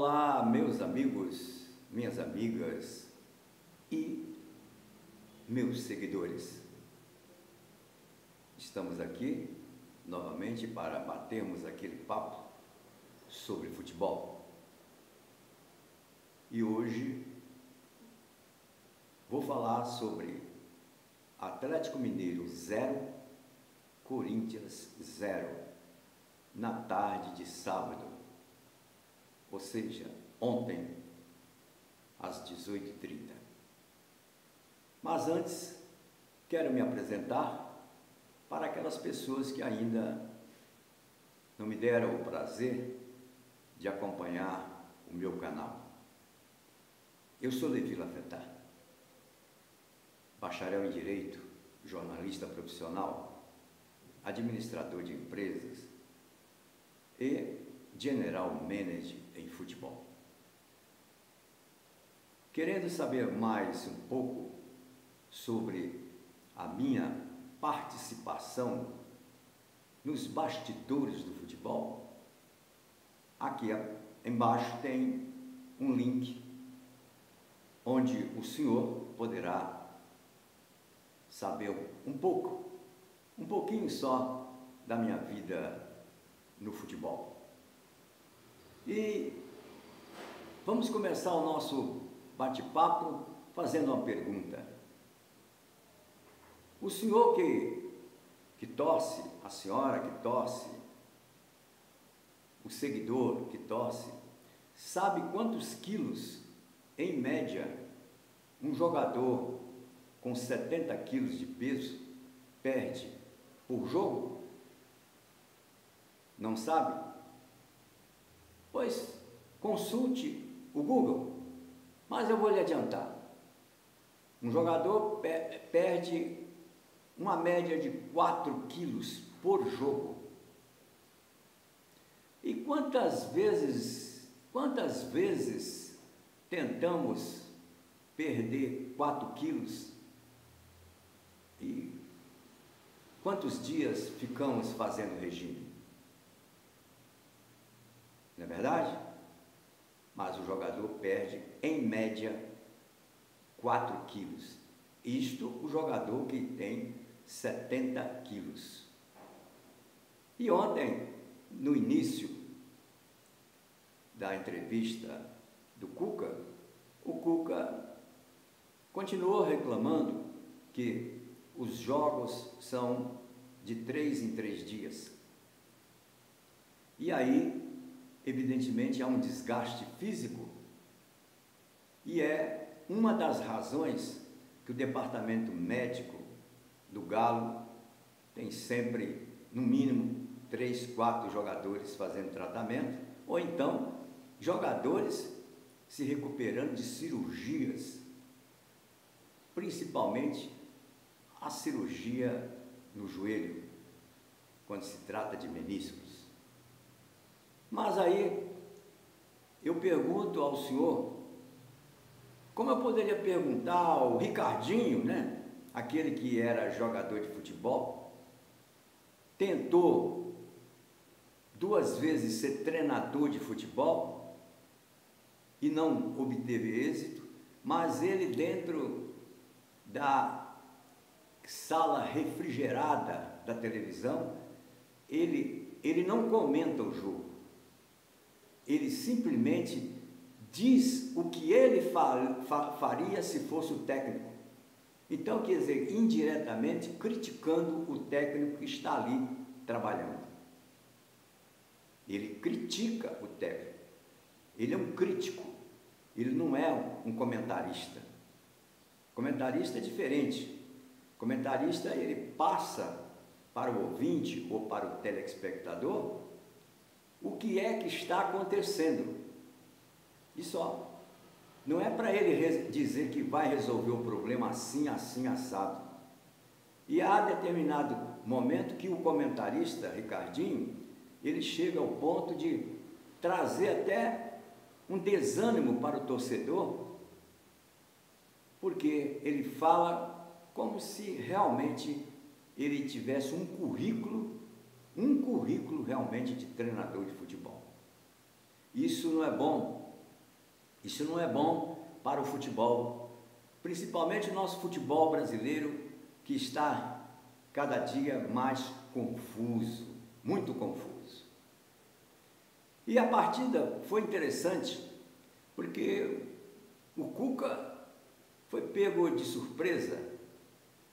Olá, meus amigos, minhas amigas e meus seguidores. Estamos aqui novamente para batermos aquele papo sobre futebol. E hoje vou falar sobre Atlético Mineiro 0, Corinthians 0, na tarde de sábado, ou seja, ontem, às 18h30. Mas antes, quero me apresentar para aquelas pessoas que ainda não me deram o prazer de acompanhar o meu canal. Eu sou Levi Lafetar, bacharel em Direito, jornalista profissional, administrador de empresas e General Manager em futebol. Querendo saber mais um pouco sobre a minha participação nos bastidores do futebol, aqui embaixo tem um link onde o senhor poderá saber um pouquinho só da minha vida no futebol. E vamos começar o nosso bate-papo fazendo uma pergunta. O senhor que torce, a senhora que torce, o seguidor que torce, sabe quantos quilos, em média, um jogador com 70 quilos de peso perde por jogo? Não sabe? Pois consulte o Google, mas eu vou lhe adiantar. Um jogador perde uma média de 4 quilos por jogo. E quantas vezes tentamos perder 4 quilos? E quantos dias ficamos fazendo regime? Não é verdade? Mas o jogador perde, em média, 4 quilos. Isto o jogador que tem 70 quilos. E ontem, no início da entrevista do Cuca, o Cuca continuou reclamando que os jogos são de 3 em 3 dias. E aí, evidentemente, há um desgaste físico, e é uma das razões que o departamento médico do Galo tem sempre, no mínimo, 3, 4 jogadores fazendo tratamento, ou então jogadores se recuperando de cirurgias, principalmente a cirurgia no joelho, quando se trata de meniscos. Mas aí eu pergunto ao senhor, como eu poderia perguntar ao Ricardinho, né? Aquele que era jogador de futebol, tentou 2 vezes ser treinador de futebol e não obteve êxito, mas ele, dentro da sala refrigerada da televisão, ele não comenta o jogo. Ele simplesmente diz o que ele faria se fosse o técnico. Então, quer dizer, indiretamente criticando o técnico que está ali trabalhando. Ele critica o técnico. Ele é um crítico. Ele não é um comentarista. Comentarista é diferente. Comentarista, ele passa para o ouvinte ou para o telespectador o que é que está acontecendo. E só. Não é para ele dizer que vai resolver o problema assim, assim, assado. E há determinado momento que o comentarista, Ricardinho, ele chega ao ponto de trazer até um desânimo para o torcedor, porque ele fala como se realmente ele tivesse um currículo realmente de treinador de futebol. Isso não é bom Isso não é bom para o futebol, principalmente o nosso futebol brasileiro, que está cada dia mais confuso, muito confuso. E a partida foi interessante, porque o Cuca foi pego de surpresa.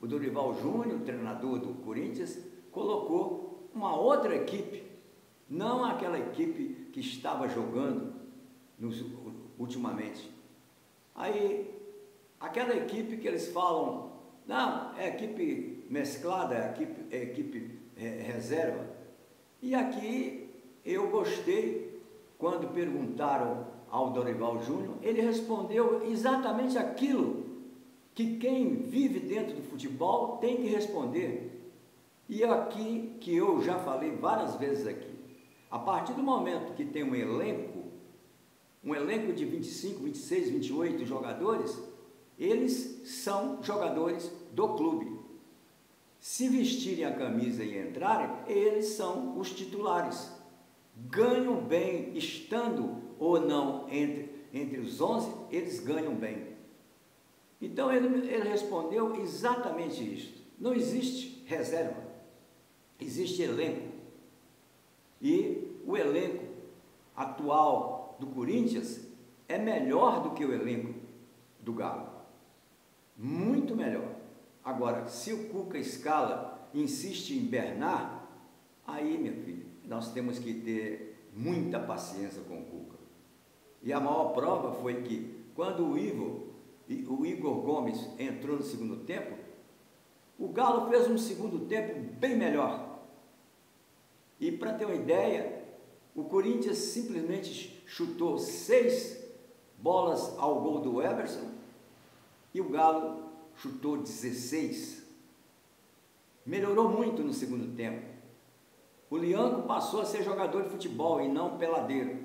O Dorival Júnior, o treinador do Corinthians, colocou uma outra equipe, não aquela equipe que estava jogando ultimamente. Aí, aquela equipe que eles falam, não, é equipe mesclada, é equipe reserva. E aqui eu gostei, quando perguntaram ao Dorival Júnior, ele respondeu exatamente aquilo que quem vive dentro do futebol tem que responder. E aqui, que eu já falei várias vezes aqui, a partir do momento que tem um elenco de 25, 26, 28 jogadores, eles são jogadores do clube. Se vestirem a camisa e entrarem, eles são os titulares. Ganham bem, estando ou não entre os 11, eles ganham bem. Então ele respondeu exatamente isso. Não existe reserva, existe elenco. E o elenco atual do Corinthians é melhor do que o elenco do Galo. Muito melhor. Agora, se o Cuca escala, insiste em Bernard, aí, minha filha, nós temos que ter muita paciência com o Cuca. E a maior prova foi que, quando o Igor Gomes entrou no segundo tempo, o Galo fez um segundo tempo bem melhor. E, para ter uma ideia, o Corinthians simplesmente chutou 6 bolas ao gol do Everson e o Galo chutou 16. Melhorou muito no segundo tempo. O Lianco passou a ser jogador de futebol e não peladeiro.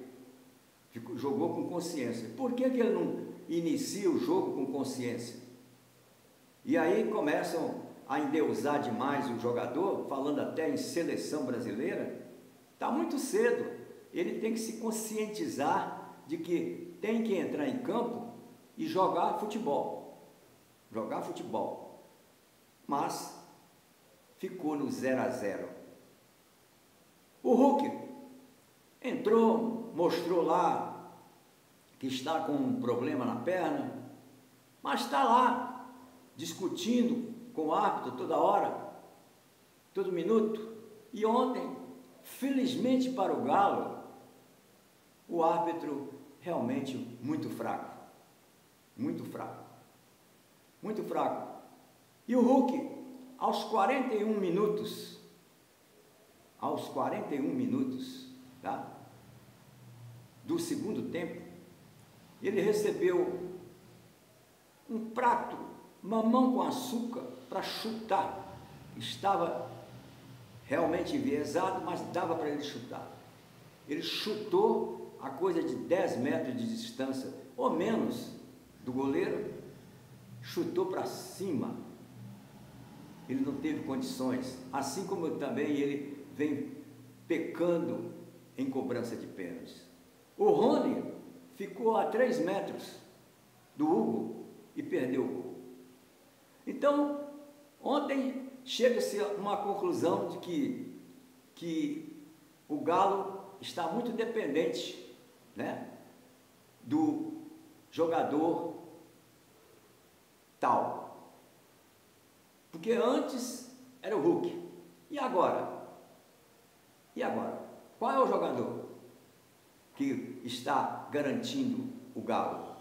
Jogou com consciência. Por que ele não inicia o jogo com consciência? E aí começam a endeusar demais o jogador, falando até em seleção brasileira. Está muito cedo. Ele tem que se conscientizar de que tem que entrar em campo e jogar futebol. Jogar futebol. Mas ficou no 0 a 0. O Hulk entrou, mostrou lá que está com um problema na perna, mas está lá discutindo com o árbitro toda hora, todo minuto. E ontem, felizmente para o Galo, o árbitro realmente muito fraco, muito fraco, muito fraco. E o Hulk, aos 41 minutos, tá, do segundo tempo, ele recebeu um prato, mamão com açúcar, para chutar. Estava realmente enviesado, mas dava para ele chutar. Ele chutou a coisa de 10 metros de distância, ou menos, do goleiro, chutou para cima. Ele não teve condições, assim como também ele vem pecando em cobrança de pênaltis. O Rony ficou a 3 metros do Hugo e perdeu o gol. Então, ontem chega-se a uma conclusão de que o Galo está muito dependente, né, do jogador tal. Porque antes era o Hulk. E agora? E agora? Qual é o jogador que está garantindo o Galo?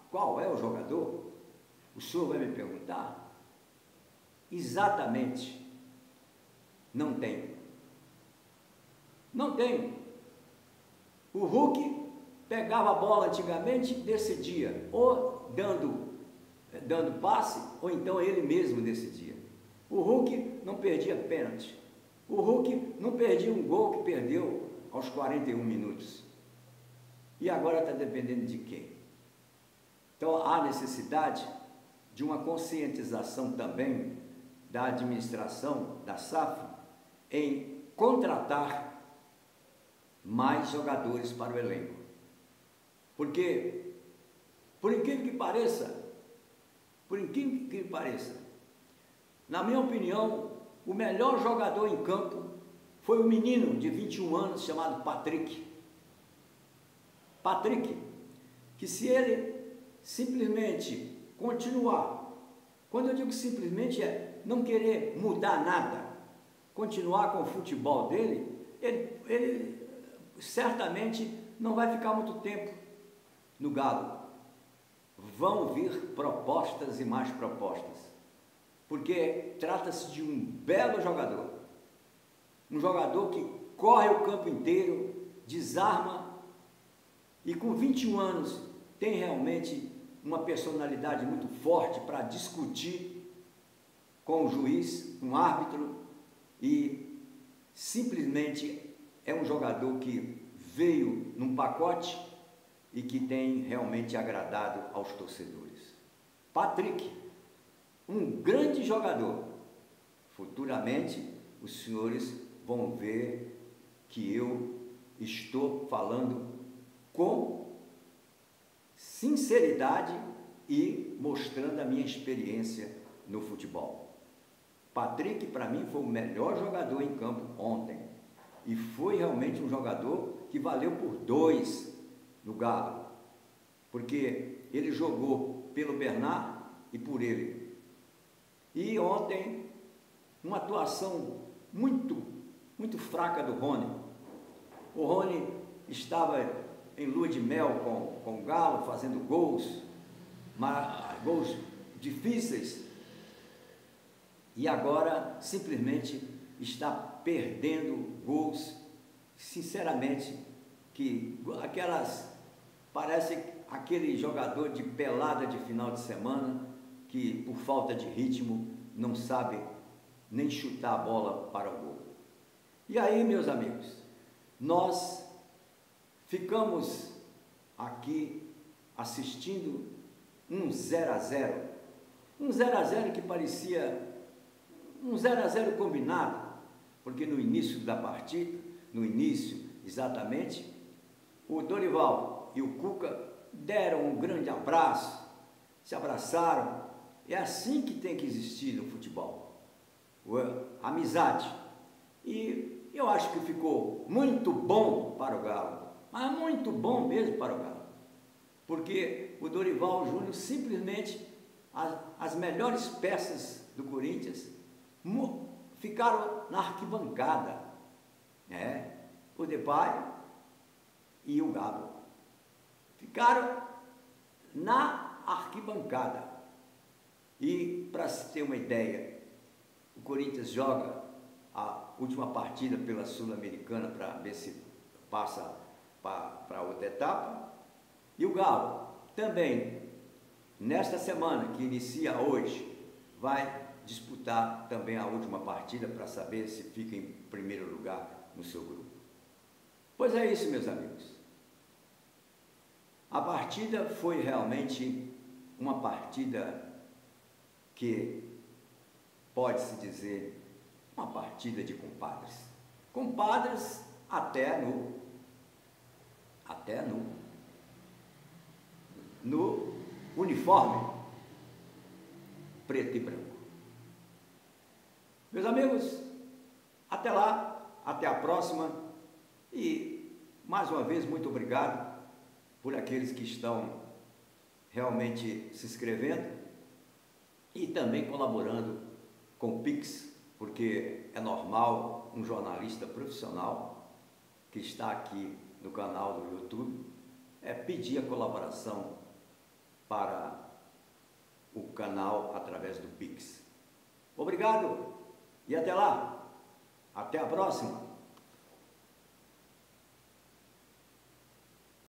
Qual é o jogador? O senhor vai me perguntar? Exatamente. Não tem. Não tem. O Hulk pegava a bola antigamente e decidia, ou dando passe, ou então ele mesmo decidia. O Hulk não perdia pênalti. O Hulk não perdia um gol que perdeu aos 41 minutos. E agora está dependendo de quem? Então há necessidade de uma conscientização também da administração da SAF em contratar mais jogadores para o elenco. Porque, por incrível que pareça, na minha opinião, o melhor jogador em campo foi um menino de 21 anos chamado Patrick. Patrick, que se ele simplesmente continuar, quando eu digo simplesmente é não querer mudar nada, continuar com o futebol dele, ele certamente não vai ficar muito tempo no Galo. Vão vir propostas e mais propostas, porque trata-se de um belo jogador, um jogador que corre o campo inteiro, desarma e com 21 anos tem realmente uma personalidade muito forte para discutir com o juiz, com o árbitro, e simplesmente é um jogador que veio num pacote e que tem realmente agradado aos torcedores. Patrick, um grande jogador. Futuramente os senhores vão ver que eu estou falando com sinceridade e mostrando a minha experiência no futebol. Patrick, para mim, foi o melhor jogador em campo ontem. E foi realmente um jogador que valeu por 2 no Galo. Porque ele jogou pelo Bernard e por ele. E ontem, uma atuação muito fraca do Rony. O Rony estava em lua de mel com o Galo, fazendo gols difíceis, e agora simplesmente está perdendo gols, sinceramente, que parece aquele jogador de pelada de final de semana, que por falta de ritmo não sabe nem chutar a bola para o gol. E aí, meus amigos, nós ficamos aqui assistindo um 0 a 0, um 0 a 0 que parecia um 0 a 0 combinado, porque no início da partida, exatamente, o Dorival e o Cuca deram um grande abraço, se abraçaram. É assim que tem que existir no futebol, a amizade. E eu acho que ficou muito bom para o Galo, mas muito bom mesmo para o Galo, porque o Dorival Júnior simplesmente, as melhores peças do Corinthians ficaram na arquibancada, o Depay e o Galo ficaram na arquibancada. E para se ter uma ideia, o Corinthians joga a última partida pela Sul-Americana para ver se passa para outra etapa, e o Galo também, nesta semana que inicia hoje, vai disputar também a última partida para saber se fica em primeiro lugar no seu grupo. Pois é isso, meus amigos. A partida foi realmente uma partida que pode-se dizer uma partida de compadres. Compadres até no uniforme preto e branco. Meus amigos, até lá, até a próxima, e mais uma vez muito obrigado por aqueles que estão realmente se inscrevendo e também colaborando com o Pix, porque é normal um jornalista profissional que está aqui no canal do YouTube pedir a colaboração para o canal através do Pix. Obrigado e até lá, até a próxima.